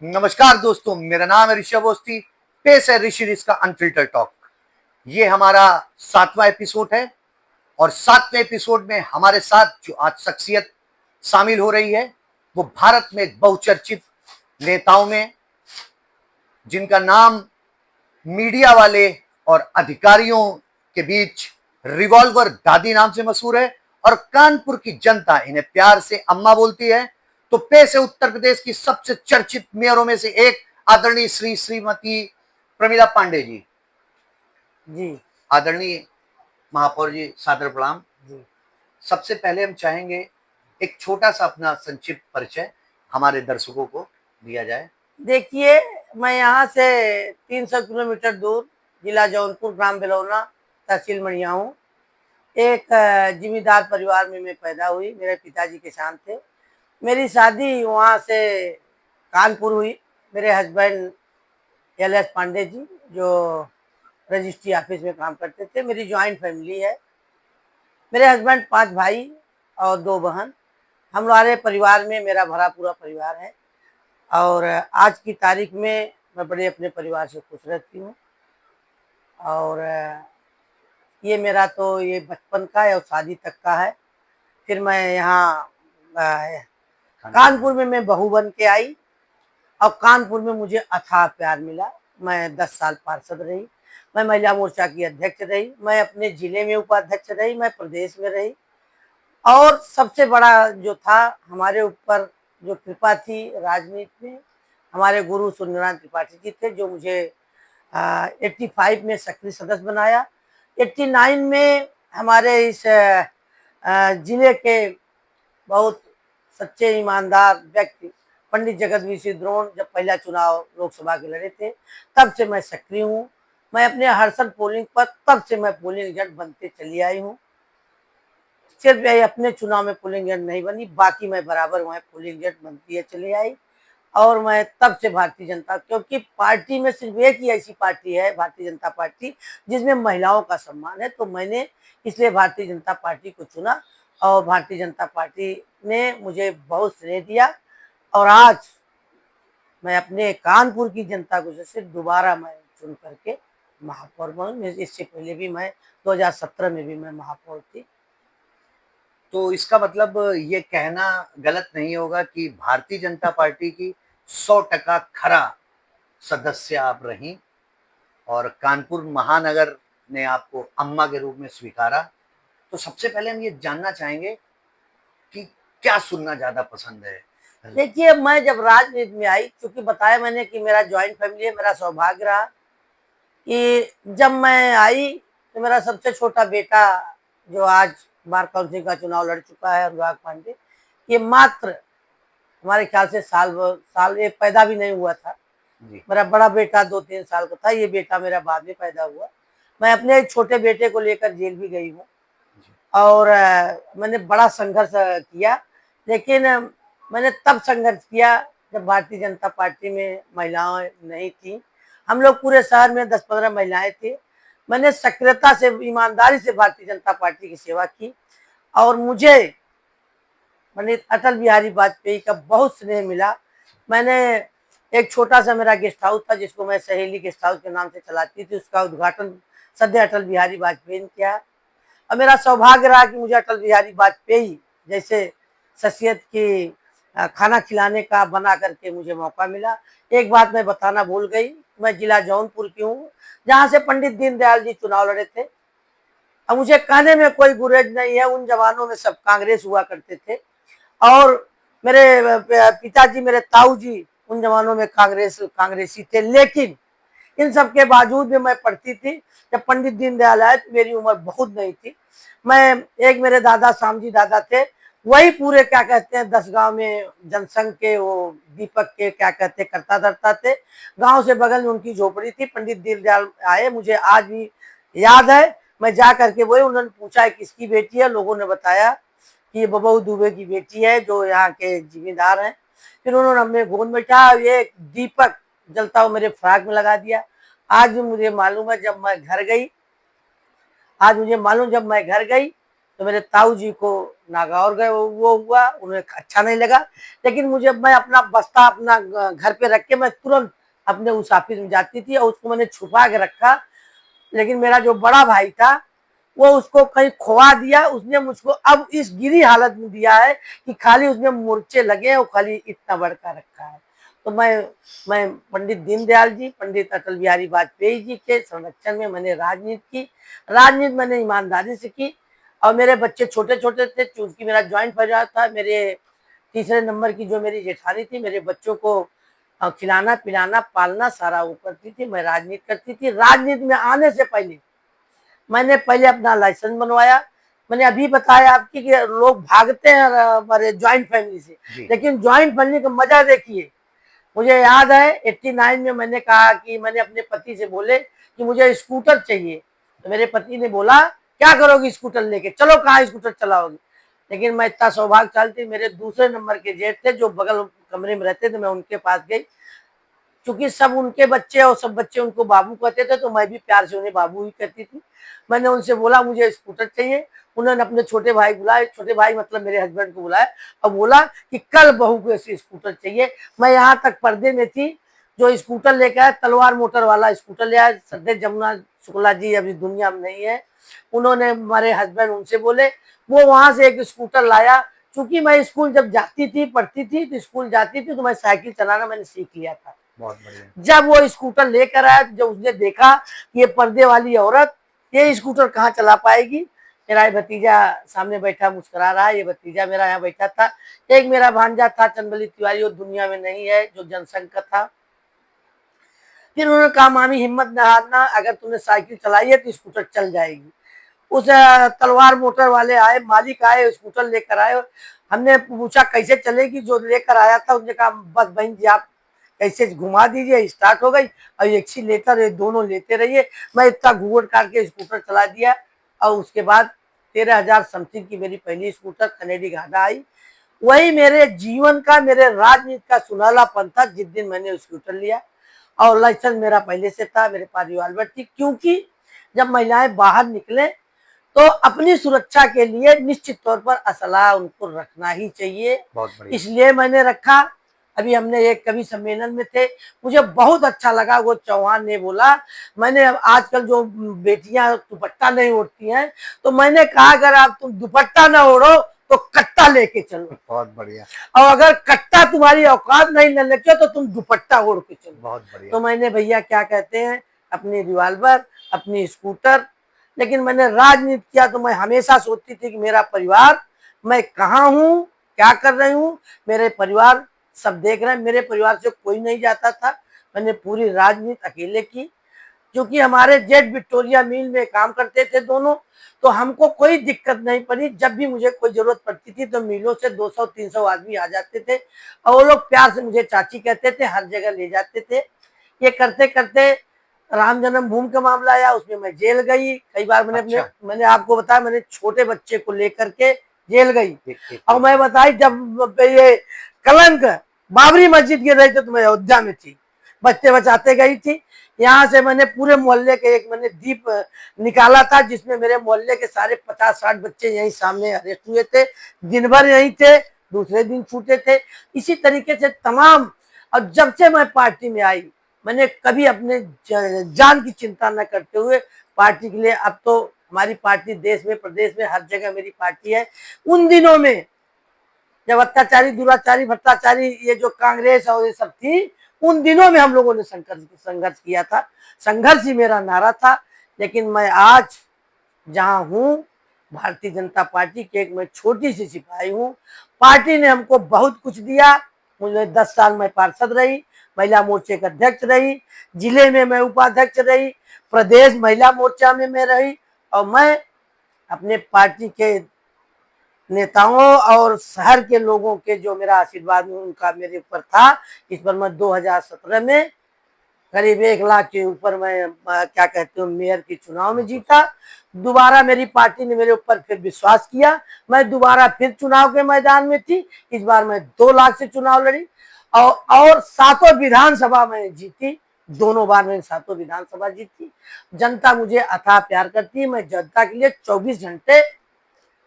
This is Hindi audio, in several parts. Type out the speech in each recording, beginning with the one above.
नमस्कार दोस्तों, मेरा नाम है ऋषभ अवस्थी। पेश है ऋषि ऋष का अनफिल्टर टॉक। ये हमारा 7वां एपिसोड है और 7वें एपिसोड में हमारे साथ जो आज शख्सियत शामिल हो रही है वो भारत में एक बहुचर्चित नेताओं में, जिनका नाम मीडिया वाले और अधिकारियों के बीच रिवॉल्वर दादी नाम से मशहूर है और कानपुर की जनता इन्हें प्यार से अम्मा बोलती है। तो पेश है उत्तर प्रदेश की सबसे चर्चित मेयरों में से एक आदरणीय श्रीमती प्रमिला पांडे जी। जी आदरणीय महापौर जी, सादर प्रणाम। जी सबसे पहले हम चाहेंगे एक छोटा सा अपना संक्षिप्त परिचय हमारे दर्शकों को दिया जाए। देखिए, मैं यहाँ से 300 किलोमीटर दूर जिला जौनपुर, ग्राम बेलौना, तहसील मड़िया हूँ। एक जिम्मेदार परिवार में मैं पैदा हुई। मेरे पिताजी किसान थे। मेरी शादी वहाँ से कानपुर हुई। मेरे हस्बैंड एल.एस. पांडे जी, जो रजिस्ट्री ऑफिस में काम करते थे। मेरी ज्वाइंट फैमिली है। मेरे हस्बैंड 5 भाई और 2 बहन। हम हमारे परिवार में मेरा भरा पूरा परिवार है और आज की तारीख में मैं बड़े अपने परिवार से खुश रहती हूँ। और ये मेरा तो ये बचपन का है और शादी तक का है। फिर मैं यहाँ कानपुर में मैं बहू बन के आई और कानपुर में मुझे अथाह प्यार मिला। मैं 10 साल पार्षद रही। मैं महिला मोर्चा की अध्यक्ष रही। मैं अपने जिले में उपाध्यक्ष रही। मैं प्रदेश में रही। और सबसे बड़ा जो था हमारे ऊपर जो कृपा थी राजनीति में, हमारे गुरु सूर्यनारायण त्रिपाठी जी थे, जो मुझे 85 में सक्रिय सदस्य बनाया। 89 में हमारे इस जिले के बहुत सच्चे ईमानदार व्यक्ति पंडित जगत सिंह द्रोण जब पहला चुनाव लोकसभा के लड़े थे, तब से मैं सक्रिय हूँ। मैं अपने हरसद पोलिंग पर तब से मैं पोलिंग एजेंट बनते चली आई हूँ। सिर्फ अपने चुनाव में पोलिंग एजेंट नहीं बनी, बाकी मैं बराबर वहाँ पोलिंग एजेंट बनती है चली आई। और मैं तब से भारतीय जनता, क्योंकि पार्टी में सिर्फ एक ही ऐसी पार्टी है भारतीय जनता पार्टी जिसमें महिलाओं का सम्मान है, तो मैंने इसलिए भारतीय जनता पार्टी को चुना और भारतीय जनता पार्टी ने मुझे बहुत स्नेह दिया। और आज मैं अपने कानपुर की जनता को जैसे दोबारा मैं चुन करके महापौर बनूं। इससे पहले भी मैं 2017 में भी मैं महापौर थी। तो इसका मतलब ये कहना गलत नहीं होगा कि भारतीय जनता पार्टी की 100% खरा सदस्य आप रहीं और कानपुर महानगर ने आपको अम्मा के रूप में स्वीकारा। तो सबसे पहले हम ये जानना चाहेंगे कि क्या सुनना ज्यादा पसंद है। देखिए, मैं जब राजनीति में आई, क्योंकि बताया मैंने कि मेरा ज्वाइंट फैमिली है, मेरा सौभाग्य रहा कि जब मैं आई तो मेरा सबसे छोटा बेटा, जो आज बार काउंसिल का चुनाव लड़ चुका है, अनुराग पांडे, ये मात्र हमारे ख्याल से साल ये पैदा भी नहीं हुआ था। मेरा बड़ा बेटा 2-3 साल का था। ये बेटा मेरा बाद में पैदा हुआ। मैं अपने छोटे बेटे को लेकर जेल भी गई हूँ और मैंने बड़ा संघर्ष किया। लेकिन मैंने तब संघर्ष किया जब भारतीय जनता पार्टी में महिलाएं नहीं थी। हम लोग पूरे शहर में 10-15 महिलाएं थे। मैंने सक्रियता से, ईमानदारी से भारतीय जनता पार्टी की सेवा की और मुझे पंडित अटल बिहारी वाजपेयी का बहुत स्नेह मिला। मैंने एक छोटा सा मेरा गेस्ट हाउस था, जिसको मैं सहेली गेस्ट हाउस के नाम से चलाती थी, उसका उद्घाटन सदैव अटल बिहारी वाजपेयी ने किया। और मेरा सौभाग्य रहा कि मुझे अटल बिहारी वाजपेयी जैसे शख्सियत की खाना खिलाने का बना करके मुझे मौका मिला। एक बात मैं बताना भूल गई, मैं जिला जौनपुर की हूँ, जहाँ से पंडित दीनदयाल जी चुनाव लड़े थे। अब मुझे कहने में कोई गुरेज नहीं है, उन जमानों में सब कांग्रेस हुआ करते थे और मेरे पिताजी, मेरे ताऊ जी उन जमानों में कांग्रेसी थे। लेकिन इन सब के बावजूद भी मैं पढ़ती थी। जब पंडित दीनदयाल आए तो मेरी उम्र बहुत नहीं थी। मैं, एक मेरे दादा श्यामजी दादा थे, वही पूरे क्या कहते हैं 10 गांव में जनसंघ के वो दीपक के क्या कहते हैं करता धरता थे। गांव से बगल में उनकी झोपड़ी थी। पंडित दीनदयाल आए, मुझे आज भी याद है। मैं जा करके वही, उन्होंने पूछा है किसकी बेटी है, लोगों ने बताया कि ये बबू दुबे की बेटी है, जो यहाँ के जिम्मेदार हैं। फिर उन्होंने हमें गोद में बैठा, ये दीपक जलता हुआ मेरे फ्रॉक में लगा दिया। आज भी मुझे मालूम है, जब मैं घर गई तो मेरे ताऊ जी को नागौर गए, वो हुआ, उन्हें अच्छा नहीं लगा। लेकिन मुझे, मैं अपना बस्ता अपना घर पे रख के मैं तुरंत अपने उस ऑफिस में जाती थी और उसको मैंने छुपा के रखा। लेकिन मेरा जो बड़ा भाई था वो उसको कहीं खोआ दिया, उसने मुझको अब इस गिरी हालत में दिया है कि खाली उसमें मूर्छे लगे और खाली इतना बड़का रखा है। तो मैं पंडित दीनदयाल जी, पंडित अटल बिहारी वाजपेयी जी के संरक्षण में मैंने राजनीति की। राजनीति मैंने ईमानदारी से की और मेरे बच्चे छोटे छोटे थे, चूंकि मेरा ज्वाइंट परिवार था। मेरे तीसरे नंबर की जो मेरी जेठानी थी, मेरे बच्चों को खिलाना पिलाना पालना सारा वो करती थी। मैं राजनीति करती थी। राजनीति में आने से पहले मैंने पहले अपना लाइसेंस बनवाया। मैंने अभी बताया आपकी कि लोग भागते हैं हमारे ज्वाइंट फैमिली से, लेकिन ज्वाइंट फैमिली का मजा देखिए। मुझे याद है 89 में मैंने कहा कि मैंने अपने पति से बोले कि मुझे स्कूटर चाहिए। तो मेरे पति ने बोला क्या करोगी स्कूटर लेके, चलो कहाँ स्कूटर चलाओगी। लेकिन मैं इतना सौभाग्यशाली थी, मेरे दूसरे नंबर के जेठ थे जो बगल कमरे में रहते थे, मैं उनके पास गई। क्योंकि सब उनके बच्चे और सब बच्चे उनको बाबू कहते थे, तो मैं भी प्यार से उन्हें बाबू ही कहती थी। मैंने उनसे बोला मुझे स्कूटर चाहिए। उन्होंने अपने छोटे भाई बुलाए, छोटे भाई मतलब मेरे हस्बैंड को बुलाया और बोला कि कल बहू को ऐसी स्कूटर चाहिए। मैं यहाँ तक पर्दे में थी, जो स्कूटर लेकर आया तलवार मोटर वाला स्कूटर ले आया। सदैव जमुना शुक्ला जी अभी दुनिया में नहीं है, उन्होंने, हमारे हस्बैंड उनसे बोले, वो वहां से एक स्कूटर लाया। चूंकि मैं स्कूल जब जाती थी, पढ़ती थी, तो स्कूल जाती थी तो मैं साइकिल चलाना मैंने सीख लिया था। बहुत बढ़िया। जब वो स्कूटर लेकर आया, जब उसने देखा ये पर्दे वाली औरत ये स्कूटर कहाँ चला पाएगी। मेरा ये भतीजा सामने बैठा मुस्कुरा रहा है, ये भतीजा मेरा यहाँ बैठा था। एक मेरा भांजा था चंदबली तिवारी, वो दुनिया में नहीं है, जो जनसंघ का था। फिर उन्होंने कहा मामी हिम्मत न हारना, अगर तुमने साइकिल चलाई है तो स्कूटर चल जाएगी। उस तलवार मोटर वाले आए, मालिक आए, स्कूटर लेकर आए। हमने पूछा कैसे चलेगी, जो लेकर आया था उसने कहा बस बहन जी आप कैसे घुमा दीजिए, स्टार्ट हो गई। और एक्सीलेटर ये दोनों लेते रहिए। मैं इतना घूंघट काट के स्कूटर चला दिया और उसके बाद 13,000 समथिंग की मेरी पहली स्कूटर कनेडी घाटा आई। वही मेरे जीवन का, मेरे राजनीति का सुनहलापन था जिस दिन मैंने स्कूटर लिया। और लाइसेंस मेरा पहले से था, मेरे पास रिवॉल्वर थी। क्योंकि जब महिलाएं बाहर निकले तो अपनी सुरक्षा के लिए निश्चित तौर पर असला उनको रखना ही चाहिए। इसलिए मैंने रखा। अभी हमने एक कवि सम्मेलन में थे, मुझे बहुत अच्छा लगा, वो चौहान ने बोला, मैंने आजकल जो बेटियां दुपट्टा नहीं ओढ़ती हैं, तो मैंने कहा अगर आप तुम दुपट्टा ना ओढ़ो तो कट्टा लेके चलो। बहुत बढ़िया। और अगर कट्टा तुम्हारी औकात नहीं न लगे तो तुम दुपट्टा ओढ़ के चलो। बहुत बढ़िया। तो मैंने भैया क्या कहते हैं, अपनी रिवॉल्वर, अपनी स्कूटर। लेकिन मैंने राजनीति किया तो मैं हमेशा सोचती थी कि मेरा परिवार, मैं कहाँ हूँ, क्या कर रही हूँ, मेरे परिवार सब देख रहे हैं। मेरे परिवार से कोई नहीं जाता था। मैंने पूरी राजनीति अकेले की। क्योंकि हमारे जेठ विक्टोरिया मिल में काम करते थे दोनों, तो हमको कोई दिक्कत नहीं पड़ी। जब भी मुझे कोई जरूरत पड़ती थी तो मिलों से 200-300 आदमी आ जाते थे और वो लोग प्यार से मुझे चाची कहते थे, हर जगह ले जाते थे। ये करते करते राम जन्मभूमि का मामला आया, उसमें मैं जेल गई कई बार। मैंने आपको बताया, मैंने छोटे बच्चे को लेकर के जेल गई। और मैं बताई जब ये कलंक बाबरी मस्जिद गिर रही थी तो मैं अयोध्या में थी, बच्चे बचाते गई थी। यहाँ से मैंने पूरे मोहल्ले के एक मैंने दीप निकाला था, जिसमें मेरे मोहल्ले के सारे 50-60 बच्चे यहीं सामने अरेस्ट हुए थे। दिन भर यहीं थे, दूसरे दिन छूटे थे। इसी तरीके से तमाम। और जब से मैं पार्टी में आई, मैंने कभी अपने जान की चिंता न करते हुए पार्टी के लिए, अब तो हमारी पार्टी देश में प्रदेश में हर जगह मेरी पार्टी है। उन दिनों में जब अत्याचारी दुराचारी भ्रष्टाचारी ये जो कांग्रेस और ये सब थी, उन दिनों में हम लोगों ने संघर्ष किया था। संघर्ष ही मेरा नारा था। लेकिन मैं आज जहां हूं, भारतीय जनता पार्टी के एक मैं छोटी सी सिपाही हूं। पार्टी ने हमको बहुत कुछ दिया। मुझे 10 साल में पार्षद रही, महिला मोर्चे का अध्यक्ष रही, जिले में मैं उपाध्यक्ष रही, प्रदेश महिला मोर्चा में मैं रही। और मैं अपने पार्टी के नेताओं और शहर के लोगों के जो मेरा आशीर्वाद उनका मेरे ऊपर था, इस पर मैं 2017 में करीब 1 लाख के ऊपर मैं क्या कहते हूँ मेयर के चुनाव में जीता। दोबारा मेरी पार्टी ने मेरे ऊपर फिर विश्वास किया, मैं दोबारा फिर चुनाव के मैदान में थी। इस बार मैं 2 लाख से चुनाव लड़ी और 7 विधानसभा में जीती। दोनों बार मैंने 7 विधानसभा जीती। जनता मुझे अथाह प्यार करती है। मैं जनता के लिए 24 घंटे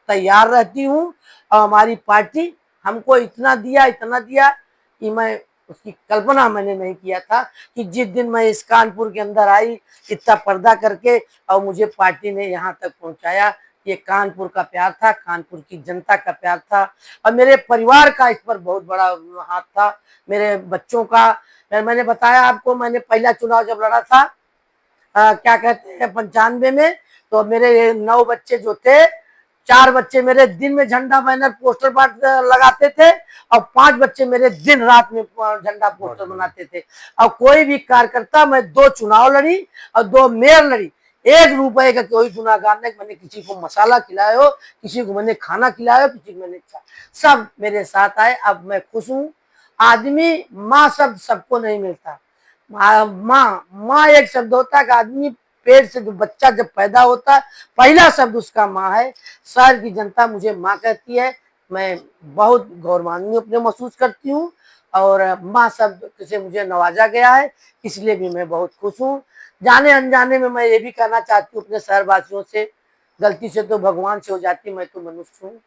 तैयार रहती हूँ। और हमारी पार्टी हमको इतना दिया कि मैं उसकी कल्पना मैंने नहीं किया था कि जिस दिन मैं इस कानपुर के अंदर आई इतना पर्दा करके और मुझे पार्टी ने यहाँ तक पहुँचाया। ये कानपुर का प्यार था, कानपुर की जनता का प्यार था और मेरे परिवार का इस पर बहुत बड़ा हाथ था, मेरे बच्चों का। मैंने बताया आपको, मैंने पहला चुनाव जब लड़ा था क्या कहते हैं 95 में, तो मेरे 9 बच्चे जो थे, 4 बच्चे मेरे दिन में झंडा बैनर पोस्टर लगाते थे और 5 बच्चे मेरे दिन रात में झंडा पोस्टर बनाते थे। और कोई भी कार्यकर्ता, मैं 2 चुनाव लड़ी और 2 मेयर लड़ी, 1 रुपए का कोई गुनाहगार नहीं। मैंने किसी को मसाला खिलाया हो, किसी को मैंने खाना खिलाया हो, किसी को मैंने सब मेरे साथ आए। अब मैं खुश हूँ। आदमी माँ शब्द सबको नहीं मिलता। माँ माँ एक शब्द होता है कि आदमी पेट से जो बच्चा जब पैदा होता है पहला शब्द उसका माँ है। शहर की जनता मुझे माँ कहती है, मैं बहुत गौरवान्वित अपने महसूस करती हूँ और माँ शब्द से मुझे नवाजा गया है, इसलिए भी मैं बहुत खुश हूँ। जाने अनजाने में मैं ये भी कहना चाहती हूँ अपने शहरवासियों से, गलती से तो भगवान से हो जाती, मैं तो मनुष्य हूँ।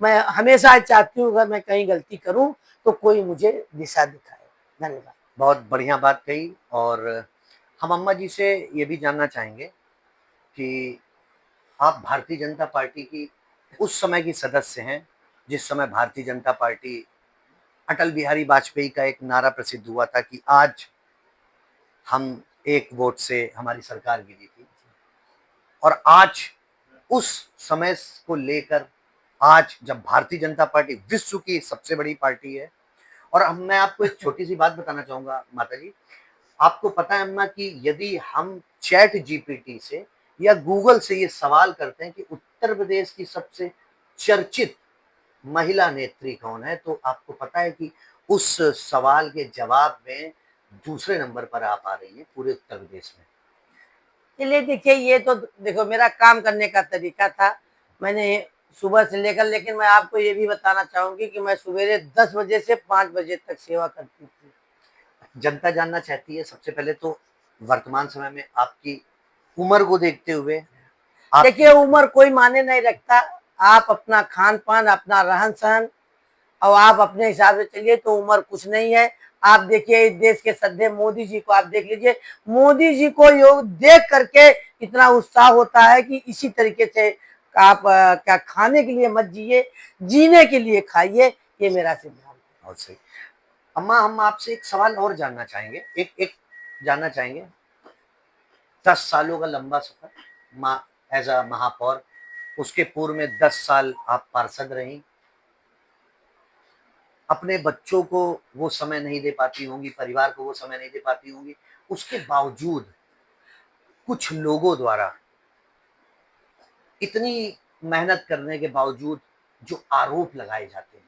मैं हमेशा चाहती हूँ अगर मैं कहीं गलती करूँ तो कोई मुझे दिशा दिखाए। धन्यवाद। बहुत बढ़िया बात कही। और हम अम्मा जी से ये भी जानना चाहेंगे कि आप भारतीय जनता पार्टी की उस समय की सदस्य हैं जिस समय भारतीय जनता पार्टी, अटल बिहारी वाजपेयी का एक नारा प्रसिद्ध हुआ था कि आज हम एक वोट से हमारी सरकार गिरी थी। और आज उस समय को लेकर आज जब भारतीय जनता पार्टी विश्व की सबसे बड़ी पार्टी है, और हम मैं आपको एक छोटी सी बात बताना चाहूंगा माता जी, आपको पता है अम्मा कि यदि हम चैट जीपीटी से या गूगल से ये सवाल करते हैं कि उत्तर प्रदेश की सबसे चर्चित महिला नेत्री कौन है, तो आपको पता है कि उस सवाल के जवाब में दूसरे नंबर पर आप आ रही है पूरे उत्तर प्रदेश में। चलिए देखिए, ये तो देखो मेरा काम करने का तरीका था। मैंने सुबह से लेकर, लेकिन मैं आपको ये भी बताना चाहूंगी कि मैं सवेरे 10 बजे से 5 बजे तक सेवा करती थी। जनता जानना चाहती है सबसे पहले तो वर्तमान समय में आपकी उम्र को देखते हुए। देखिए, उम्र कोई माने नहीं रखता। आप अपना खान पान, अपना रहन सहन और आप अपने हिसाब से चलिए तो उम्र कुछ नहीं है। आप देखिए इस देश के सद्धे मोदी जी को आप देख लीजिए, मोदी जी को योग देख करके इतना उत्साह होता है कि इसी तरीके से आप क्या खाने के लिए मत जिए, जीने के लिए खाइए, ये मेरा सिद्धांत है। बहुत सही। अम्मा, हम आपसे एक सवाल और जानना चाहेंगे, एक एक जानना चाहेंगे। 10 सालों का लंबा सफर माँ एज अ महापौर, उसके पूर्व में 10 साल आप पार्षद रही। अपने बच्चों को वो समय नहीं दे पाती होंगी, परिवार को वो समय नहीं दे पाती होंगी, उसके बावजूद कुछ लोगों द्वारा इतनी मेहनत करने के बावजूद जो आरोप लगाए जाते हैं,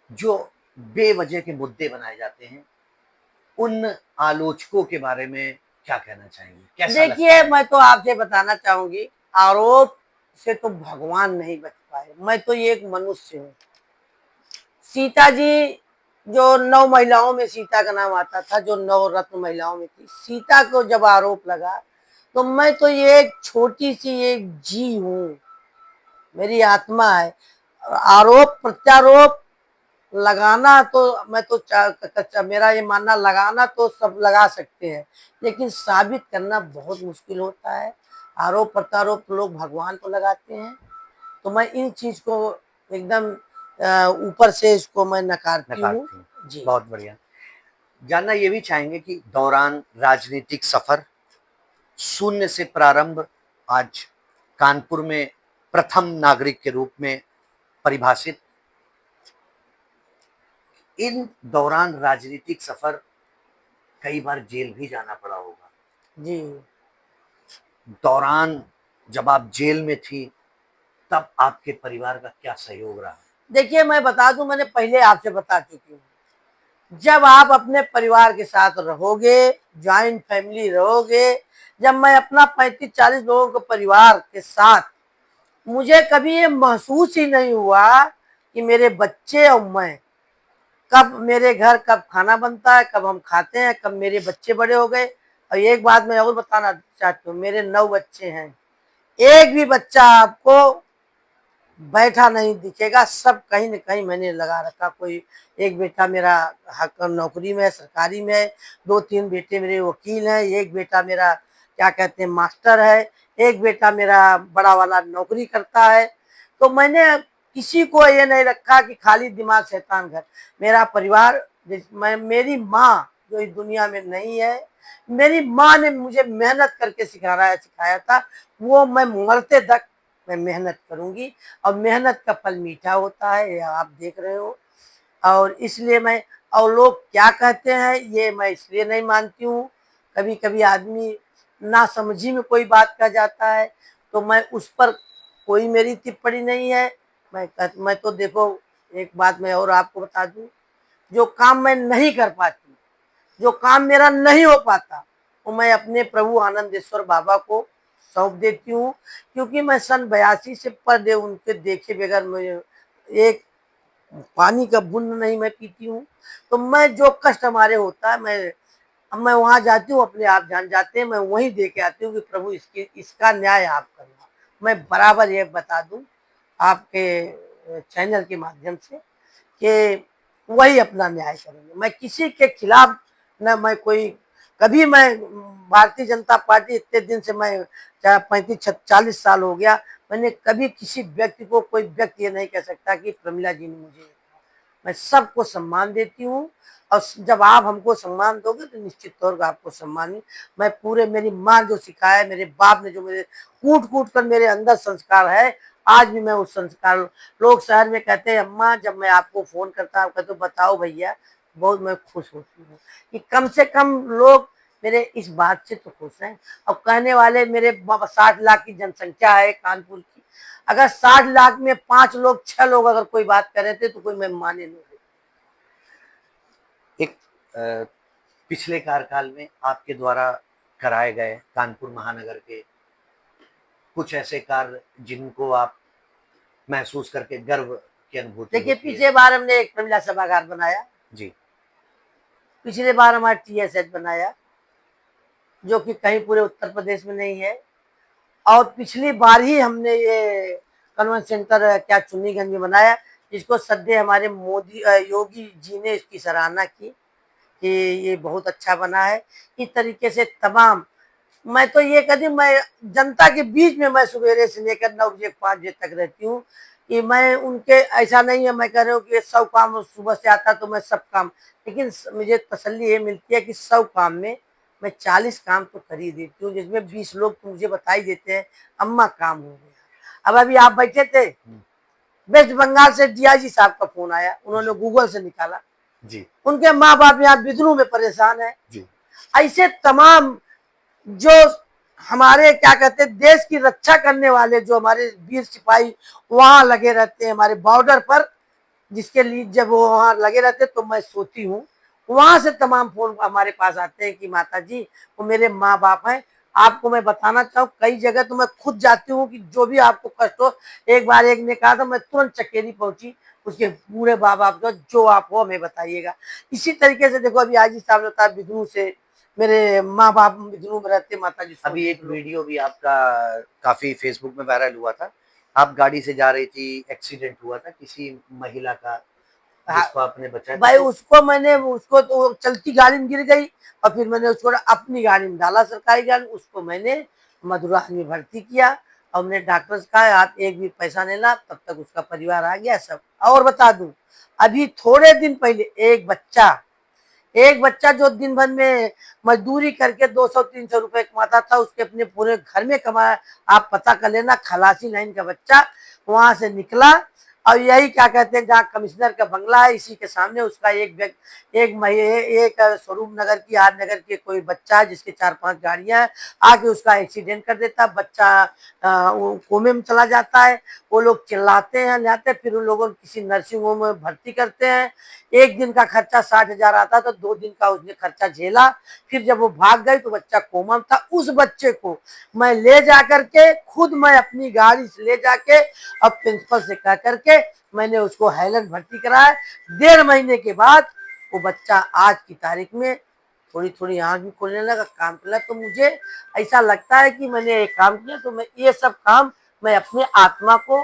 जो बेवजह के मुद्दे बनाए जाते हैं, उन आलोचकों के बारे में क्या कहना चाहेंगे? कैसा लगता देखिए, है? मैं तो आपसे बताना चाहूंगी, आरोप से तो भगवान नहीं बच पाए। मैं तो ये एक मनुष्य हूँ। सीता जी, जो 9 महिलाओं में सीता का नाम आता था, जो 9 रत्न महिलाओं में थी, सीता को जब आरोप लगा तो मैं तो ये एक छोटी सी एक जी हूँ, मेरी आत्मा है। आरोप प्रत्यारोप लगाना तो मैं तो मेरा ये मानना, लगाना तो सब लगा सकते हैं, लेकिन साबित करना बहुत मुश्किल होता है। आरोप प्रत्यारोप लोग भगवान को लगाते हैं, तो मैं इन चीज को एकदम ऊपर से इसको मैं नकारती हूँ। नकारती हैं। जी। बहुत बढ़िया। जानना ये भी चाहेंगे कि दौरान राजनीतिक सफर शून्य से प्रारंभ, आज कानपुर में प्रथम नागरिक के रूप में परिभाषित, इन दौरान राजनीतिक सफर कई बार जेल भी जाना पड़ा होगा। जी। दौरान जब आप जेल में थी तब आपके परिवार का क्या सहयोग रहा? देखिए, मैं बता दूं, मैंने पहले आपसे बता चुकी हूँ, जब आप अपने परिवार के साथ रहोगे, ज्वाइंट फैमिली रहोगे, जब मैं अपना 35-40 लोगों के परिवार के साथ, मुझे कभी ये महसूस ही नहीं हुआ कि मेरे बच्चे और मैं, कब मेरे घर कब खाना बनता है, कब हम खाते हैं, कब मेरे बच्चे बड़े हो गए। और एक बात मैं और बताना चाहती हूँ, मेरे 9 बच्चे हैं, एक भी बच्चा आपको बैठा नहीं दिखेगा, सब कहीं न कहीं मैंने लगा रखा। कोई एक बेटा मेरा हक नौकरी में है, सरकारी में है, 2-3 बेटे मेरे वकील हैं, एक बेटा मेरा क्या कहते हैं मास्टर है, एक बेटा मेरा बड़ा वाला नौकरी करता है। तो मैंने किसी को ये नहीं रखा कि खाली दिमाग शैतान घर। मेरा परिवार मैं मेरी माँ जो इस दुनिया में नहीं है, मेरी माँ ने मुझे मेहनत करके सिखाया था, वो मैं मरते तक मैं मेहनत करूँगी और मेहनत का फल मीठा होता है, ये आप देख रहे हो। और इसलिए मैं और लोग क्या कहते हैं ये मैं इसलिए नहीं मानती हूँ। कभी-कभी आदमी नासमझी में कोई बात कह जाता है, तो मैं उस पर कोई मेरी टिप्पणी नहीं है। मैं तो देखो एक बात मैं और आपको बता दूँ, जो काम मैं नहीं कर पाती, जो काम मेरा नहीं हो पाता, वो मैं अपने प्रभु आनंदेश्वर बाबा को सौंप देती हूँ, क्योंकि मैं सन 82 से पर डे उनके देखे बगैर मुझे एक पानी का बूंद नहीं मैं पीती हूँ। तो मैं जो कष्ट हमारे होता है मैं वहाँ जाती हूँ, अपने आप जान जाते हैं, मैं वहीं दे के आती हूँ कि प्रभु इसका न्याय आप करना। मैं बराबर ये बता दूँ आपके चैनल के माध्यम से कि वही अपना न्याय करेंगे। मैं किसी के खिलाफ न मैं कोई कभी मैं भारतीय जनता पार्टी इतने दिन से मैं 35-40 साल हो गया, मैंने कभी किसी व्यक्ति को कोई व्यक्ति ये नहीं कह सकता कि प्रमिला जी ने मुझे ये कहा। मैं सबको सम्मान देती हूँ और जब आप हमको सम्मान दोगे तो निश्चित तौर पर आपको सम्मान मैं पूरे मेरी माँ जो सिखाया, मेरे बाप ने जो मेरे कूट-कूट कर मेरे अंदर संस्कार है, आज भी मैं उस संस्कार लोग शहर में कहते हैं अम्मा जब मैं आपको फ़ोन करता हूँ कहते बताओ भैया, बहुत मैं खुश होती हूँ कि कम से कम लोग मेरे इस बात से तो खुश हैं। और कहने वाले मेरे 60 लाख की जनसंख्या है कानपुर की, अगर 60 लाख में 5 लोग 6 लोग अगर कोई बात कर रहे थे तो कोई मैं माने नहीं। एक पिछले कार्यकाल में आपके द्वारा कराए गए कानपुर महानगर के कुछ ऐसे कार्य जिनको आप महसूस करके गर्व की अनुभूति देखिए होती है? पिछले बार हमने एक प्रमिला सभागार बनाया, जी, पिछले बार हमारा टीएसएच बनाया, जो कि कहीं पूरे उत्तर प्रदेश में नहीं है। और पिछली बार ही हमने ये कन्वेंशन सेंटर क्या चुन्नीगंज में बनाया, जिसको सद्य हमारे योगी जी ने इसकी सराहना की कि ये बहुत अच्छा बना है। इस तरीके से तमाम मैं तो ये कहती हूँ मैं जनता के बीच में मैं सवेरे से लेकर 9 बजे 5 बजे तक रहती हूँ कि मैं उनके ऐसा नहीं है मैं कह रही हूँ कि 100 काम सुबह से आता तो मैं सब काम, लेकिन मुझे तसल्ली ये मिलती है कि 100 काम में मैं 40 काम तो कर ही देती हूँ, जिसमें 20 लोग तो मुझे बता ही देते हैं अम्मा काम हो गया। अब अभी आप बैठे थे, वेस्ट बंगाल से डीआईजी साहब का फोन आया, उन्होंने गूगल से निकाला, जी, उनके माँ बाप यहाँ बिजनू में परेशान है। जी, ऐसे तमाम जो हमारे क्या कहते हैं देश की रक्षा करने वाले जो हमारे वीर सिपाही वहां लगे रहते हैं हमारे बॉर्डर पर, जिसके लिए जब वो वहां लगे रहते तो मैं सोती हूँ, वहां से तमाम फोन हमारे पास आते हैं कि माता जी वो मेरे माँ बाप हैं। आपको मैं बताना चाहूँ कई जगह तो मैं खुद जाती हूँ कि जो भी आपको कष्ट हो, एक बार एक ने कहा था मैं तुरंत चकेरी पहुंची, उसके पूरे माँ बाप को जो आप हो हमें बताइएगा। इसी तरीके से देखो अभी आजी साहब ने बताया बिजनू से मेरे माँ बाप बिजनू में रहते माता जी। अभी एक वीडियो भी आपका काफी फेसबुक में वायरल हुआ था। आप गाड़ी से जा रही थी, एक्सीडेंट हुआ था किसी महिला का, हाँ, जिसको आपने बचाया था। भाई तो उसको तो चलती गाड़ी में गिर गई और फिर मैंने उसको अपनी गाड़ी में डाला, सरकारी गाड़ी में, उसको मैंने मधुरा में भर्ती किया और हमने डॉक्टर से कहा आप एक भी पैसा नहीं ला, तब तक उसका परिवार आ गया सब। और बता दूं अभी थोड़े दिन पहले एक बच्चा जो दिन भर में मजदूरी करके 200-300 रुपए कमाता था, उसके अपने पूरे घर में कमाया, आप पता कर लेना, खलासी लाइन का बच्चा वहां से निकला और यही क्या कहते हैं जहाँ कमिश्नर का बंगला है इसी के सामने उसका एक स्वरूप नगर की आर नगर के कोई बच्चा है जिसके 4-5 गाड़ियां हैं, आके उसका एक्सीडेंट कर देता, बच्चा वो कोमे में चला जाता है। वो लोग चिल्लाते हैं लाते हैं, फिर उन लोगों को किसी नर्सिंग होम में भर्ती करते हैं। एक दिन का खर्चा 60,000 आता तो 2 दिन का उसने खर्चा झेला। फिर जब वो भाग गई तो बच्चा कोमा में था। उस बच्चे को मैं ले जा करके खुद मैं अपनी गाड़ी से ले जाके और प्रिंसिपल से कह करके मैंने उसको हाईलैंड भर्ती कराया। 1.5 महीने के बाद वो बच्चा आज की तारीख में थोड़ी थोड़ी आँख भी खोलने लगा, काम करने लगा। तो मुझे ऐसा लगता है कि मैंने एक काम किया तो मैं ये सब काम मैं अपने आत्मा को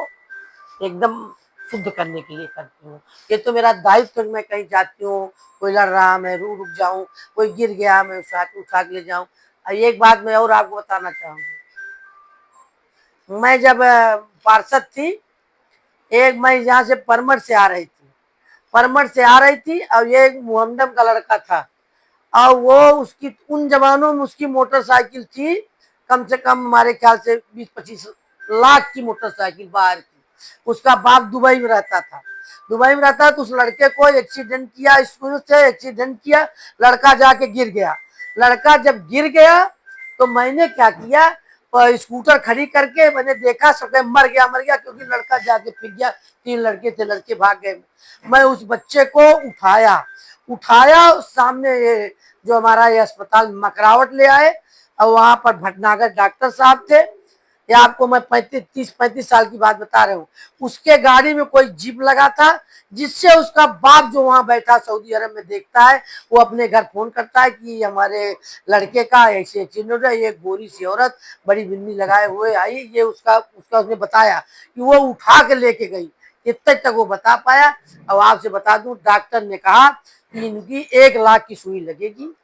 एकदम शुद्ध करने के लिए करती हूँ। ये तो मेरा दायित्व है, मैं कहीं जाती हूँ, कोई लड़ रहा, मैं रुक जाऊँ, कोई गिर गया, मैं उठा के ले जाऊँ। एक बात मैं और आपको बताना चाहूँगी, मैं जब पार्षद थी, एक मैं यहाँ से परमठ से आ रही थी, और ये एक मोहम्मदम का लड़का था, और वो उसकी उन जमानों में उसकी मोटरसाइकिल थी, कम से कम हमारे ख्याल से 20-25 लाख की मोटरसाइकिल बाहर की। उसका बाप दुबई में रहता था, तो उस लड़के को एक्सीडेंट किया, स्कूल से एक्सीडेंट किया, लड़का जाके गिर गया। लड़का जब गिर गया तो मैंने क्या किया, स्कूटर खड़ी करके मैंने देखा, सब मर गया, क्योंकि लड़का जाके फिर गया। 3 लड़के थे, लड़के भाग गए। मैं उस बच्चे को उठाया सामने ये जो हमारा ये अस्पताल मकरावट ले आए, और वहां पर भटनागर डॉक्टर साहब थे। ये आपको मैं 35 साल की बात बता रहा हूँ। उसके गाड़ी में कोई जीप लगा था, जिससे उसका बाप जो वहां बैठा सऊदी अरब में देखता है, वो अपने घर फोन करता है कि हमारे लड़के का ऐसे एक्सीडेंट हो गया। ये गोरी सी औरत बड़ी बिंदी लगाए हुए आई, ये उसका उसका उसने बताया कि वो उठा के लेके गई। इतने तक वो बता पाया। और आपसे बता दूं, डॉक्टर ने कहा कि इनकी 1 लाख की सुई लगेगी,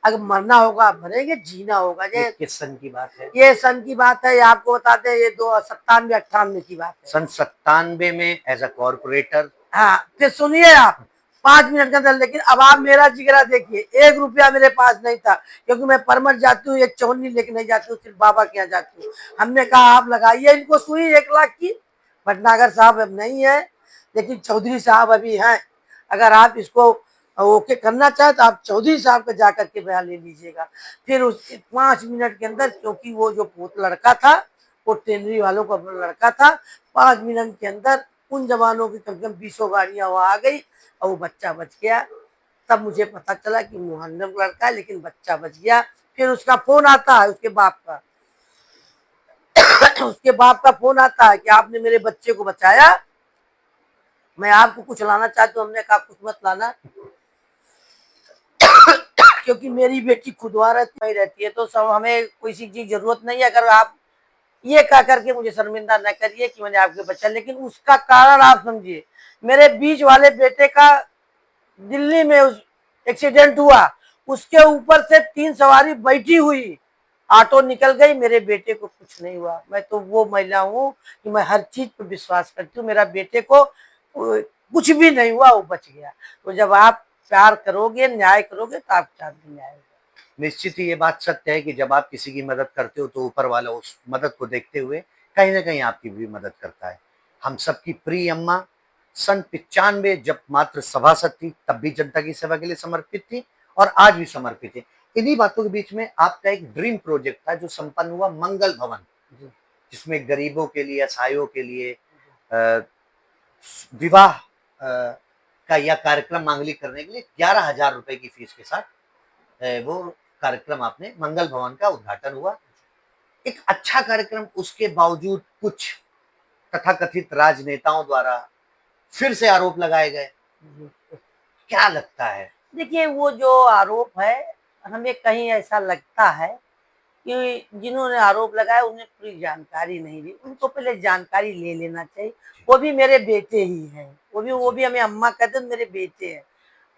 अगर मरना होगा मरेंगे, जीना होगा। ये किस सन की बात है? ये सन की बात है, आपको बताते हैं, ये 97-98 की बात है। सन 97 में एज अ कॉर्पोरेटर। हाँ, फिर सुनिए आप, 5 मिनट के अंदर। लेकिन अब आप मेरा जिगरा देखिए, 1 रुपया मेरे पास नहीं था, क्योंकि मैं परमठ जाती हूँ, एक चौनी लेके नहीं जाती हूँ, सिर्फ बाबा के यहाँ जाती हूँ। हमने कहा आप लगाइए इनको सुई 1 लाख की। भटनागर साहब अब नहीं है, लेकिन चौधरी साहब अभी हैं। अगर आप इसको ओके करना चाहे तो आप चौधरी साहब का जाकर के बयान ले लीजिएगा। फिर उस 5 मिनट के अंदर, क्योंकि वो जो लड़का था वो टेनरी वालों का लड़का था, 5 मिनट के अंदर उन जवानों की कम से कम 20 गाड़ियां वहां आ गई, और वो बच्चा बच गया। तब मुझे पता चला कि मोहल्ले का लड़का है, लेकिन बच्चा बच गया। फिर उसका फोन आता है, उसके बाप का उसके बाप का फोन आता है कि आपने मेरे बच्चे को बचाया, मैं आपको कुछ लाना चाहती हूँ। हमने कहा कुछ मत लाना, क्योंकि मेरी बेटी खुद वहां रहती है, तो सब हमें किसी की जरूरत नहीं है। अगर आप ये कह करके मुझे शर्मिंदा न करिए कि मैंने आपके बच्चा, लेकिन उसका कारण आप समझिए। मेरे बीच वाले बेटे का दिल्ली में उस एक्सीडेंट हुआ, उसके ऊपर से 3 सवारी बैठी हुई, ऑटो निकल गई, मेरे बेटे को कुछ नहीं हुआ। मैं तो वो महिला हूँ कि मैं हर चीज पर विश्वास करती हूँ। मेरा बेटे को कुछ भी नहीं हुआ, वो बच गया। तो जब आप प्यार करोगे, न्याय करोगे, तो आपके साथ भी न्याय होगा। निश्चित ही ये बात सत्य है कि जब आप किसी की मदद करते हो तो ऊपर वाला उस मदद को देखते हुए कहीं ना कहीं आपकी भी मदद करता है। हम सबकी प्रिय अम्मा सन 95 जब मात्र सभासद थी, तब भी जनता की सेवा के लिए समर्पित थी और आज भी समर्पित है। इन्हीं बातों के बीच में आपका एक ड्रीम प्रोजेक्ट था जो संपन्न हुआ, मंगल भवन, जिसमें गरीबों के लिए, असहायों के लिए विवाह का यह कार्यक्रम मांगलिक करने के लिए 11,000 रुपए की फीस के साथ वो कार्यक्रम आपने, मंगल भवन का उद्घाटन हुआ। एक अच्छा कार्यक्रम, उसके बावजूद कुछ तथाकथित राजनेताओं द्वारा फिर से आरोप लगाए गए। क्या लगता है? देखिए, वो जो आरोप है, हमें कहीं ऐसा लगता है कि जिन्होंने आरोप लगाया उन्हें पूरी जानकारी नहीं दी। उनको पहले जानकारी ले लेना चाहिए। वो भी मेरे बेटे ही हैं, वो भी हमें अम्मा कहते हैं, मेरे बेटे हैं।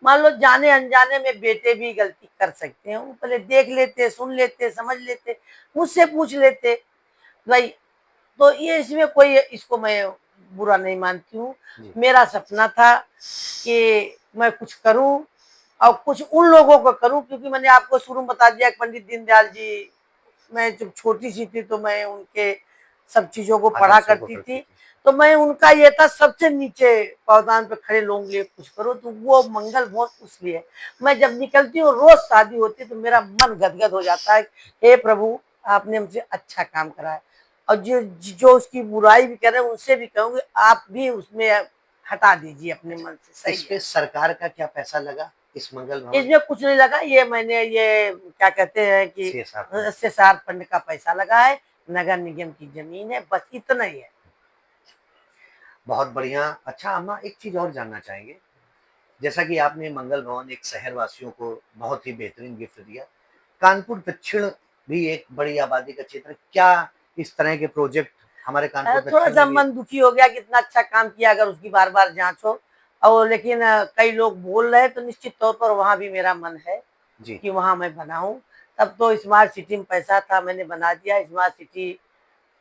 मान लो जाने अनजाने में बेटे भी गलती कर सकते हैं, वो पहले देख लेते, सुन लेते, समझ लेते, मुझसे पूछ लेते भाई। तो ये इसमें कोई, इसको मैं बुरा नहीं मानती हूँ। मेरा सपना था कि मैं कुछ करूं, और कुछ उन लोगों को करूं, क्योंकि मैंने आपको शुरू में बता दिया कि पंडित दीनदयाल जी, मैं जब छोटी सी थी तो मैं उनके सब चीजों को पढ़ा करती थी। तो मैं उनका ये था, सबसे नीचे पावदान पे खड़े लोगों के लिए कुछ करो। तो वो मंगल बहुत उसलिए, मैं जब निकलती हूँ, रोज शादी होती है, तो मेरा मन गदगद हो जाता है, हे प्रभु आपने मुझे अच्छा काम करा है। और जो जो उसकी बुराई भी कर रहे हैं, उनसे भी कहूंगी आप भी उसमें हटा दीजिए अपने मन से। सही इस पे सरकार का क्या पैसा लगा इस मंगल भवन? इसमें कुछ नहीं लगा, ये मैंने ये क्या कहते हैं कि CSR फंड का पैसा लगा है, नगर निगम की जमीन है, बस इतना ही है। बहुत बढ़िया। अच्छा अम्मा, एक चीज और जानना चाहेंगे। जैसा कि आपने मंगल भवन एक शहर वासियों को बहुत ही बेहतरीन गिफ्ट दिया, कानपुर दक्षिण भी एक बड़ी आबादी का क्षेत्र, क्या इस तरह के प्रोजेक्ट हमारे कानपुर थोड़ा दक्षिण सा में भी। मन दुखी हो गया कि इतना अच्छा काम किया, अगर उसकी बार बार जांच हो। और लेकिन कई लोग बोल रहे हैं, तो निश्चित तौर पर वहां भी मेरा मन है जी, कि वहां मैं बनाऊं। तब तो स्मार्ट सिटी में पैसा था, मैंने बना दिया। स्मार्ट सिटी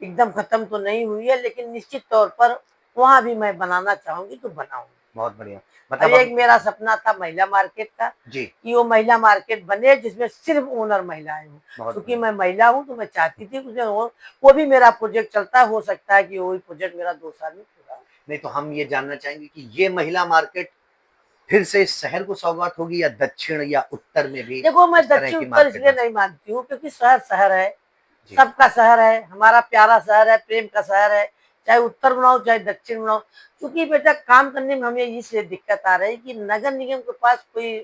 एकदम खत्म तो नहीं हुई है, लेकिन निश्चित तौर पर वहां भी मैं बनाना चाहूंगी तो बनाऊंगी। बहुत बढ़िया। और मतलब एक अब मेरा सपना था महिला मार्केट का, जी, कि वो महिला मार्केट बने जिसमें सिर्फ ओनर महिलाएं हों। बहुत क्योंकि बढ़िया। मैं महिला हूं, तो मैं चाहती थी उसमें वो भी मेरा प्रोजेक्ट चलता है। हो सकता है कि वही प्रोजेक्ट मेरा 2 साल में पूरा हो। नहीं तो हम ये जानना चाहेंगे कि ये महिला मार्केट फिर से इस शहर को सौगात होगी या दक्षिण या उत्तर में भी देखो, मैं इस तरह दक्षिण की उत्तर मार्केट इसलिए बन नहीं सकती मानती हूँ, क्योंकि शहर शहर है, जी, सबका शहर है, हमारा प्यारा शहर है, प्रेम का शहर है। चाहे उत्तर बनाओ चाहे दक्षिण बनाओ। क्योंकि बेटा काम करने में हमें इसलिए दिक्कत आ रही है कि नगर निगम के पास कोई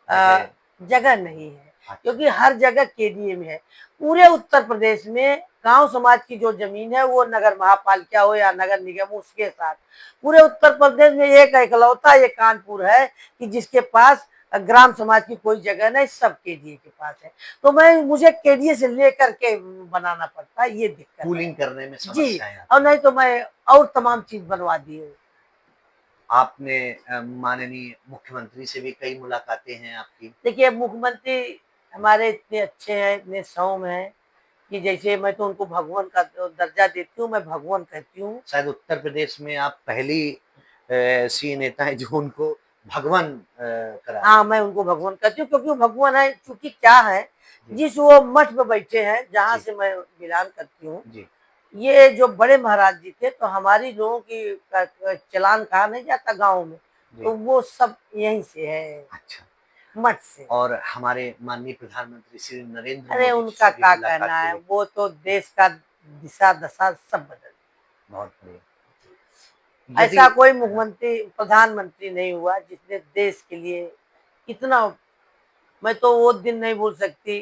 जगह। जगह नहीं है। अच्छा, क्योंकि हर जगह केडीए में है। पूरे उत्तर प्रदेश में गांव समाज की जो जमीन है वो नगर महापालिका हो या नगर निगम हो, उसके साथ पूरे उत्तर प्रदेश में एक इकलौता ये कानपुर है कि जिसके पास ग्राम समाज की कोई जगह नहीं, सब केडीए के पास है। तो मुझे केडीए से लेकर के बनाना पड़ता है, ये दिक्कत है पूलिंग करने में जी। समस्याएं और आती हैं। नहीं तो मैं और तमाम चीज बनवा दिए। आपने माननीय मुख्यमंत्री से भी कई मुलाकातें हैं आपकी। देखिए, मुख्यमंत्री हमारे इतने अच्छे हैं, इतने सौम्य हैं कि जैसे मैं तो उनको भगवान का दर्जा देती हूँ, मैं भगवान कहती हूँ। शायद उत्तर प्रदेश में आप पहली ऐसी नेता है जो उनको भगवान करार हाँ, दे। मैं उनको भगवान कहती हूँ, क्योंकि वो भगवान है। चूंकि क्या है, जी, जिस वो मठ में बैठे हैं जहाँ जी, से मैं बिलोंग करती हूँ, जी, ये जो बड़े महाराज जी थे, तो हमारी लोगों की चलान कहा नहीं जाता गाँव में, जी। तो वो सब यहीं से है, अच्छा। मठ से। और हमारे माननीय प्रधानमंत्री श्री नरेंद्र अरे मोदी जी उनका से भी क्या कहना मुलाकात है, हुई। वो तो देश का दिशा दशा सब बदल। बहुत बढ़िया। यदि ऐसा कोई मुख्यमंत्री प्रधानमंत्री नहीं हुआ जिसने देश के लिए इतना। मैं तो वो दिन नहीं भूल सकती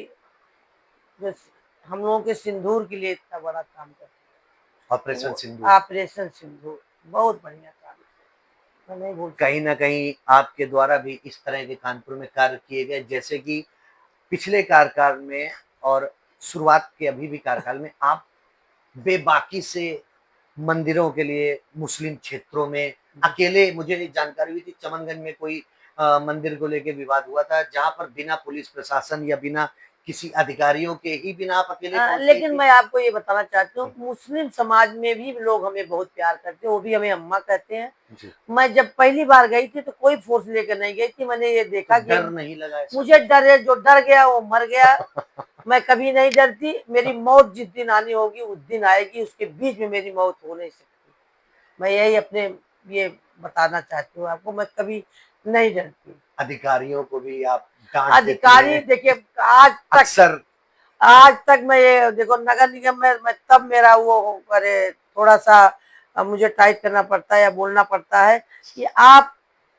जो हम लोगों के सिंदूर के लिए इतना बड़ा काम करते। ऑपरेशन वो सिंदूर ऑपरेशन सिंदूर बहुत बढ़िया काम है, मैं नहीं भूल कहीं सकती। न कहीं आपके द्वारा भी इस तरह के कानपुर में कार्य किए गए, जैसे कि पिछले कार्यकाल में और शुरुआत के अभी भी कार्यकाल में आप बेबाकी से मंदिरों के लिए मुस्लिम क्षेत्रों में अकेले, मुझे जानकारी हुई थी चमनगंज में कोई मंदिर को लेके विवाद हुआ था, जहाँ पर बिना पुलिस प्रशासन या बिना किसी अधिकारियों के ही बिना आप अकेले पहुँच गई लेकिन थी। मैं आपको ये बताना चाहती हूँ, जी, मुस्लिम समाज में भी लोग हमें बहुत प्यार करते हैं, वो भी हमें अम्मा कहते हैं। जी। मैं जब पहली बार गई थी तो कोई फोर्स लेकर नहीं गई थी, मैंने ये तो देखा कि डर नहीं लगा ऐसा मुझे कुछ? डर है, जो डर गया वो मर गया। मैं कभी नहीं डरती, मेरी मौत जिस दिन आनी होगी उस दिन आएगी, उसके बीच में मेरी मौत हो नहीं सकती। मैं यही अपने ये बताना चाहती हूँ आपको, मैं कभी नहीं डरती। अधिकारियों को भी आप डाँट देती अधिकारी हैं देखिए, आज तक अक्सर। आज तक मैं ये देखो, नगर निगम में मैं तब मेरा वो अरे थोड़ा सा मुझे टाइट करना पड़ता है या बोलना पड़ता है कि आप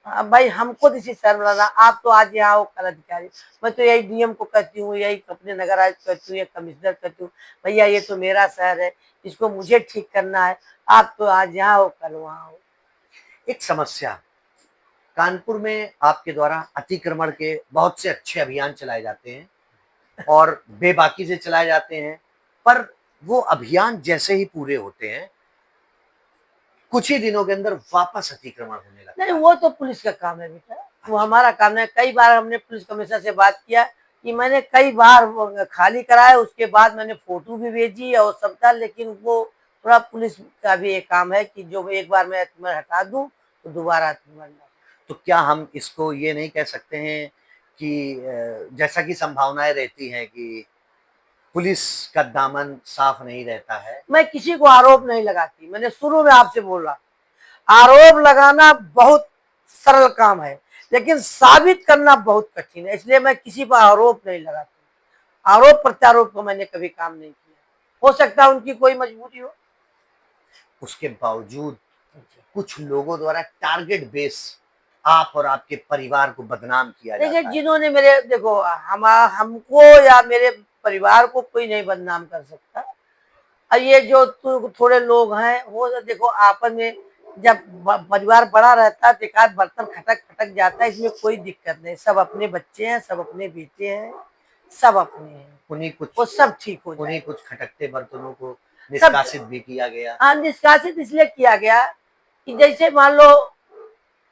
भाई हमको किसी शर्म लाना, आप तो आज यहाँ हो कल अधिकारी। मैं तो यही डीएम को कहती हूँ, यही अपने नगर आयुक्त कहती हूँ या कमिश्नर कहती हूँ, भैया ये तो मेरा शहर है, इसको मुझे ठीक करना है। आप तो आज यहाँ हो कल वहाँ हो। एक समस्या, कानपुर में आपके द्वारा अतिक्रमण के बहुत से अच्छे अभियान चलाए जाते हैं और बेबाकी से चलाए जाते हैं, पर वो अभियान जैसे ही पूरे होते हैं, कुछ ही दिनों के अंदर वापस अतिक्रमण होने नहीं, लगता है। वो तो पुलिस का काम है बेटा, वो अच्छा, हमारा काम है। कई बार हमने पुलिस कमिश्नर से बात किया कि मैंने कई बार वो खाली कराया, उसके बाद मैंने फोटो भी भेजी और सब था, लेकिन वो थोड़ा पुलिस का भी एक काम है कि जो एक बार मैं अतिक्रमण हटा दूं तो दोबारा अतिक्रमण ना। तो क्या हम इसको ये नहीं कह सकते हैं कि जैसा कि संभावनाएं रहती हैं कि पुलिस का दामन साफ नहीं रहता है? मैं किसी को आरोप नहीं लगाती, मैंने शुरू में आपसे बोला, आरोप लगाना बहुत सरल काम है, लेकिन साबित करना बहुत कठिन है, इसलिए मैं किसी पर आरोप नहीं लगाती। आरोप प्रत्यारोप को मैंने कभी काम नहीं किया। हो सकता है उनकी कोई मजबूरी हो। उसके बावजूद कुछ लोगों द्वारा टारगेट बेस आप और आपके परिवार को बदनाम किया देखिए, जाता है। जिन्होंने मेरे देखो हमको या मेरे परिवार को कोई नहीं बदनाम कर सकता। और ये जो थोड़े लोग हैं वो तो देखो आपस में, जब परिवार बड़ा रहता है तो एकाध बर्तन खटक खटक जाता है, इसमें कोई दिक्कत नहीं। सब अपने बच्चे हैं, सब अपने बेटे हैं, सब अपने हैं, उन्हीं वो कुछ सब ठीक हो उन्हीं जाएगा। कुछ खटकते बर्तनों को निष्कासित भी किया गया। हाँ, निष्कासित इसलिए किया गया कि जैसे मान लो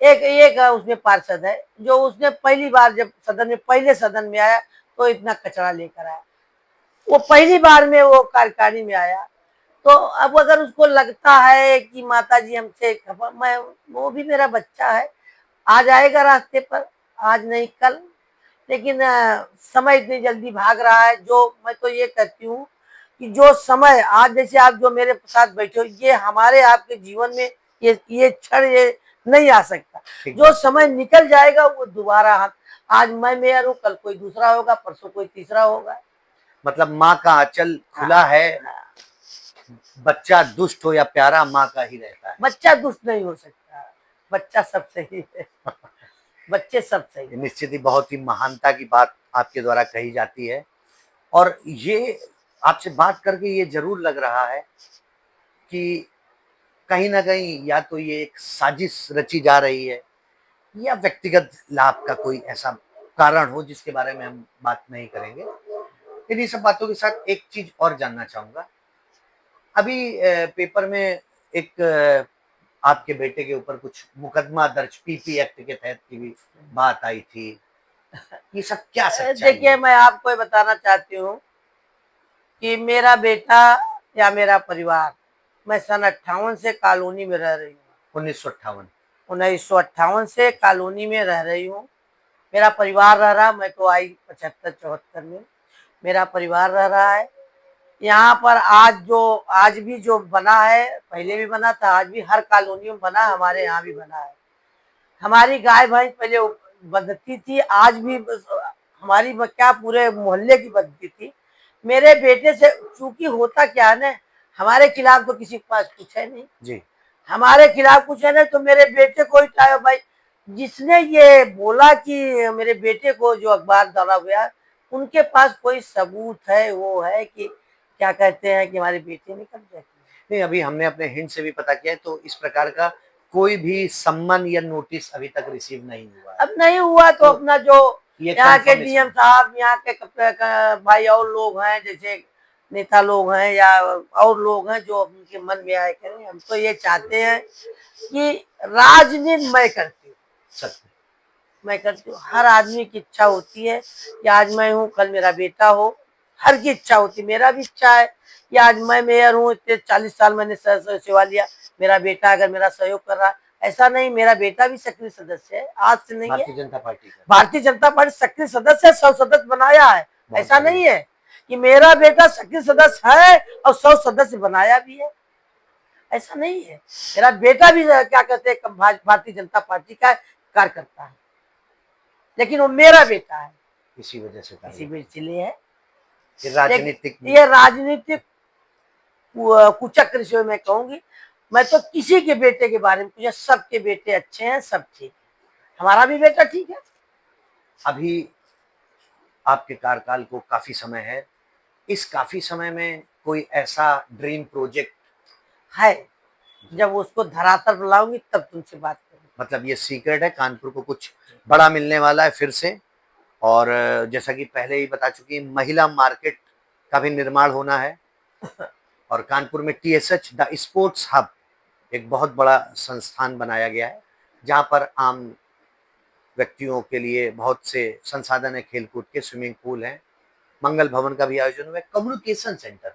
एक एक उसमें पार्षद है जो उसने पहली बार जब सदन में पहले सदन में आया तो इतना कचरा लेकर आया, वो पहली बार में वो कार्यकारिणी में आया। तो अब अगर उसको लगता है कि माता जी हमसे मैं, वो भी मेरा बच्चा है, आ जाएगा रास्ते पर, आज नहीं कल। लेकिन समय इतनी जल्दी भाग रहा है, जो मैं तो ये कहती हूँ कि जो समय आज जैसे आप जो मेरे साथ बैठे हो, ये हमारे आपके जीवन में ये क्षण ये नहीं आ सकता। जो समय निकल जाएगा वो दोबारा हम, आज मैं मेयर हूँ, कल कोई दूसरा होगा, परसों कोई तीसरा होगा। मतलब माँ का आंचल खुला है, बच्चा दुष्ट हो या प्यारा माँ का ही रहता है। बच्चा दुष्ट नहीं हो सकता, बच्चा सब सही है। बच्चे सब सही है। निश्चित ही बहुत ही महानता की बात आपके द्वारा कही जाती है, और ये आपसे बात करके ये जरूर लग रहा है कि कहीं ना कहीं या तो ये एक साजिश रची जा रही है या व्यक्तिगत लाभ का कोई ऐसा कारण हो जिसके बारे में हम बात नहीं करेंगे। इन्हीं सब बातों के साथ एक चीज और जानना चाहूंगा। अभी पेपर में एक आपके बेटे के ऊपर कुछ मुकदमा दर्ज पीपी एक्ट के तहत की भी बात आई थी, ये सब क्या सच्चाई देखिए, है? मैं आपको ये बताना चाहती हूँ कि मेरा बेटा या मेरा परिवार, मैं सन 58 से कॉलोनी में रह रही हूँ। 1958 से कॉलोनी में रह रही हूँ। मेरा परिवार रह रहा, मैं तो आई 75-74 में। मेरा परिवार रह रहा है यहाँ पर। आज भी जो बना है, पहले भी बना था, आज भी हर कॉलोनी में बना, हमारे यहाँ भी बना है। हमारी गाय भैंस पहले बंधती थी, आज भी हमारी क्या पूरे मोहल्ले की बंधती थी। मेरे बेटे से चूंकि होता क्या है ना, हमारे खिलाफ तो किसी के पास कुछ है नहीं जी। हमारे खिलाफ कुछ है नहीं, तो मेरे बेटे को ही चाहे भाई, जिसने ये बोला कि मेरे बेटे को जो अखबार डाला गया, उनके पास कोई सबूत है, वो है कि क्या कहते हैं कि हमारे बेटे ने कब्जा किया। नहीं, अभी हमने अपने हिंट से भी पता किया है, तो इस प्रकार का कोई भी सम्मन या नोटिस अभी तक रिसीव नहीं हुआ है। अब नहीं हुआ तो अपना जो ये यहाँ के confirmation डीएम साहब, यहाँ के भाई और लोग हैं, जैसे नेता लोग हैं या और लोग हैं, जो उनके मन में आए करें। हम तो ये चाहते हैं कि राजनीति मैं करती हूँ, सत्य। मैं करती हूँ। हर आदमी की इच्छा होती है कि आज मैं हूँ, कल मेरा बेटा हो, हर की इच्छा होती है। मेरा भी इच्छा है कि आज मैं मेयर हूँ, इतने 40 साल मैंने सेवा लिया, मेरा बेटा अगर मेरा सहयोग कर रहा है। ऐसा नहीं, मेरा बेटा भी सक्रिय सदस्य है, आज से नहीं है। भारतीय जनता पार्टी का भारतीय जनता पार्टी सक्रिय सदस्य है, 100 सदस्य बनाया है। ऐसा बढ़िया। नहीं है कि मेरा बेटा सक्रिय सदस्य है और 100 सदस्य बनाया भी है, ऐसा नहीं है। मेरा बेटा भी क्या कहते हैं भारतीय जनता पार्टी का कार्यकर्ता है, लेकिन वो मेरा बेटा है, इसी वजह से इसी इसलिए है। राजनीतिक ये राजनीतिक कुचक्र से मैं कहूंगी। मैं तो किसी के बेटे के बारे में पूछा, सबके बेटे अच्छे हैं, सब ठीक है, हमारा भी बेटा ठीक है। अभी आपके कार्यकाल को काफी समय है, इस काफी समय में कोई ऐसा ड्रीम प्रोजेक्ट है, जब उसको धरातल पर लाऊंगी तब तुमसे बात करूंगी। मतलब ये सीक्रेट है, कानपुर को कुछ बड़ा मिलने वाला है फिर से, और जैसा कि पहले ही बता चुकी, महिला मार्केट का भी निर्माण होना है, और कानपुर में TSH द स्पोर्ट्स हब एक बहुत बड़ा संस्थान बनाया गया है, जहां पर आम व्यक्तियों के लिए बहुत से संसाधन है, खेलकूद के, स्विमिंग पूल है, मंगल भवन का भी आयोजन हुआ है, कम्युनिकेशन सेंटर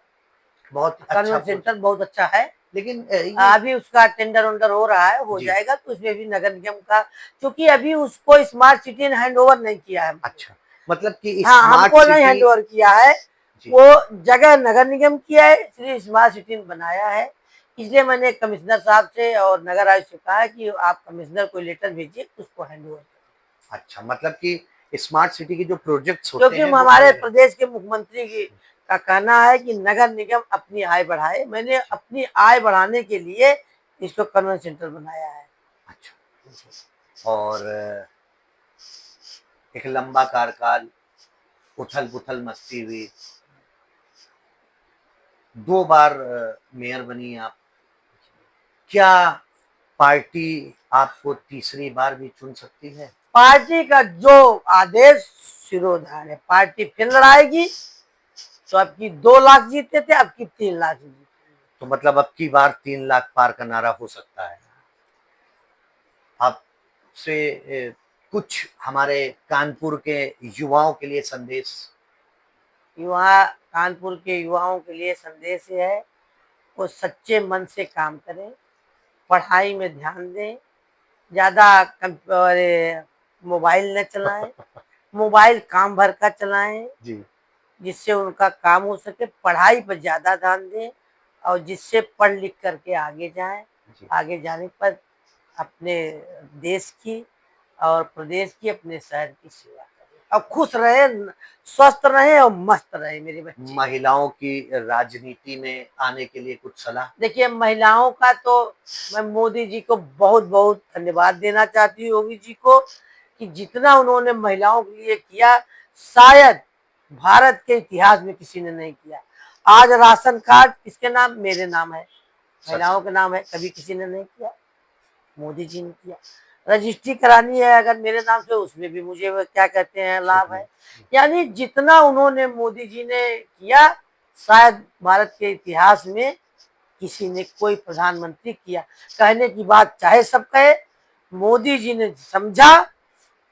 बहुत अच्छा सेंटर बहुत अच्छा है, लेकिन अभी उसका टेंडर वेंडर हो रहा है, हो जाएगा तो उसमें भी नगर निगम का, क्योंकि अभी उसको स्मार्ट सिटी ने हैंड ओवर नहीं किया है। अच्छा, मतलब कि हाँ, स्मार्ट हमको नहीं सिटी हैंड ओवर किया है, वो जगह नगर निगम किया है, इसलिए स्मार्ट सिटी बनाया है। इसलिए मैंने कमिश्नर साहब से और नगर आयुक्त से कहा है कि आप कमिश्नर को लेटर भेजिए, उसको हैंड ओवर। अच्छा, मतलब कि स्मार्ट सिटी के जो प्रोजेक्ट्स होते क्योंकि हैं हमारे प्रदेश के मुख्यमंत्री का कहना है कि नगर निगम अपनी आय बढ़ाए। मैंने अपनी आय बढ़ाने के लिए इसको कन्वेंशन सेंटर बनाया है। अच्छा, और एक लंबा कार्यकाल, उथल पुथल मस्ती हुई, 2 बार मेयर बनी आप, क्या पार्टी आपको तीसरी बार भी चुन सकती है? पार्टी का जो आदेश शिरोधार्य है, पार्टी फिर लड़ाएगी। तो अब की 2 लाख जीते थे, अब की 3 लाख जीते। तो मतलब अब की बार 3 लाख पार का नारा हो सकता है। आपसे कुछ हमारे कानपुर के युवाओं के लिए संदेश। युवा कानपुर के युवाओं के लिए संदेश ये है, वो सच्चे मन से काम करें, पढ़ाई में ध्यान दें, ज़्यादा मोबाइल न चलाएं, मोबाइल काम भर का चलाएं, जी। जिससे उनका काम हो सके। पढ़ाई पर ज़्यादा ध्यान दें और जिससे पढ़ लिख करके आगे जाएं। जी। आगे जाने पर अपने देश की और प्रदेश की, अपने शहर की सेवा करें और खुश रहे, स्वस्थ रहे और मस्त रहे मेरे बच्चे। महिलाओं की राजनीति में आने के लिए कुछ सलाह। देखिए, महिलाओं का तो मैं मोदी जी को बहुत बहुत धन्यवाद देना चाहती हूँ, योगी जी को, कि जितना उन्होंने महिलाओं के लिए किया, शायद भारत के इतिहास में किसी ने नहीं किया। आज राशन कार्ड किसके नाम? मेरे नाम है, महिलाओं के नाम है, कभी किसी ने नहीं किया, मोदी जी ने किया। रजिस्ट्री करानी है अगर मेरे नाम से, उसमें भी मुझे वो क्या कहते हैं लाभ है। यानी जितना उन्होंने मोदी जी ने किया, शायद भारत के इतिहास में किसी ने, कोई प्रधानमंत्री किया। कहने की बात चाहे सब कहे, मोदी जी ने समझा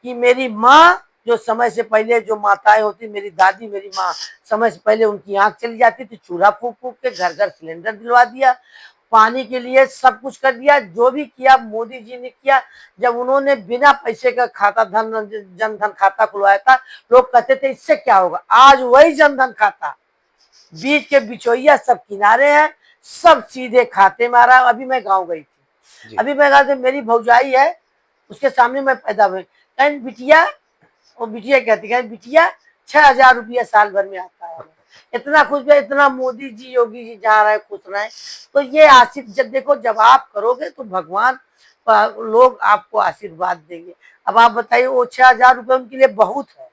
कि मेरी माँ, जो समय से पहले जो माताएं होती, मेरी दादी, मेरी माँ, समय से पहले उनकी आंख चली जाती थी, चूल्हा फूक फूक के घर घर सिलेंडर दिलवा दिया, पानी के लिए सब कुछ कर दिया। जो भी किया मोदी जी ने किया। जब उन्होंने बिना पैसे का खाता जनधन खाता खुलवाया था, लोग कहते थे इससे क्या होगा। आज वही जनधन खाता, बीच के बिचौलिया सब किनारे हैं, सब सीधे खाते में आ रहा है। अभी मैं गाँव गई थी, अभी मैं गाँव से, मेरी भौजाई है, उसके सामने मैं पैदा हुई, कहीं बिटिया, वो बिटिया कहती है, बिटिया 6,000 रुपया साल भर में आता है। इतना खुश है, इतना मोदी जी, योगी जी जा रहे हैं, खुश रहे। तो ये आशीर्वाद, जब देखो, जब आप करोगे तो भगवान, लोग आपको आशीर्वाद देंगे। अब आप बताइए, वो 6,000 रुपये उनके लिए बहुत है,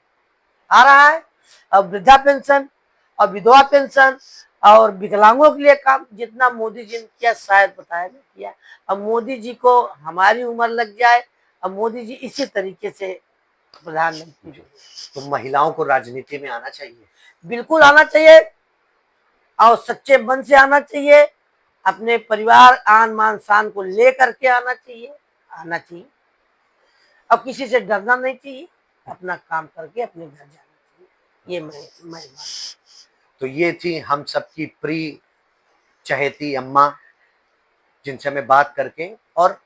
आ रहा है। अब वृद्धा पेंशन और विधवा पेंशन और विकलांगों के लिए काम जितना मोदी जी ने किया, शायद बताया नहीं किया। अब मोदी जी को हमारी उम्र लग जाए, अब मोदी जी इसी तरीके से प्रधानमंत्री। तो महिलाओं को राजनीति में आना चाहिए। बिल्कुल आना चाहिए और सच्चे मन से आना चाहिए, अपने परिवार, आन मान शान को ले करके आना चाहिए, आना चाहिए। अब किसी से डरना नहीं चाहिए, अपना काम करके अपने घर जाना चाहिए। ये मैं मानता हूं। तो ये थी हम सबकी प्रिय चहेती अम्मा, जिनसे हमें बात करके और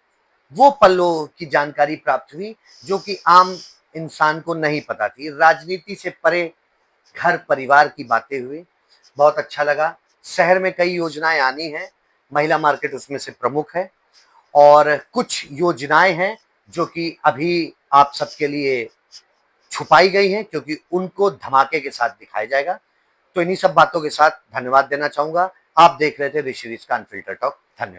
वो पलों की जानकारी प्राप्त हुई जो कि आम इंसान को नहीं पता थी। राजनीति से परे घर परिवार की बातें हुई, बहुत अच्छा लगा। शहर में कई योजनाएं आनी हैं, महिला मार्केट उसमें से प्रमुख है, और कुछ योजनाएं हैं जो कि अभी आप सबके लिए छुपाई गई हैं, क्योंकि उनको धमाके के साथ दिखाया जाएगा। तो इन्हीं सब बातों के साथ धन्यवाद देना चाहूंगा। आप देख रहे थे ऋषि ऋषि का अनफिल्टर टॉक। धन्यवाद।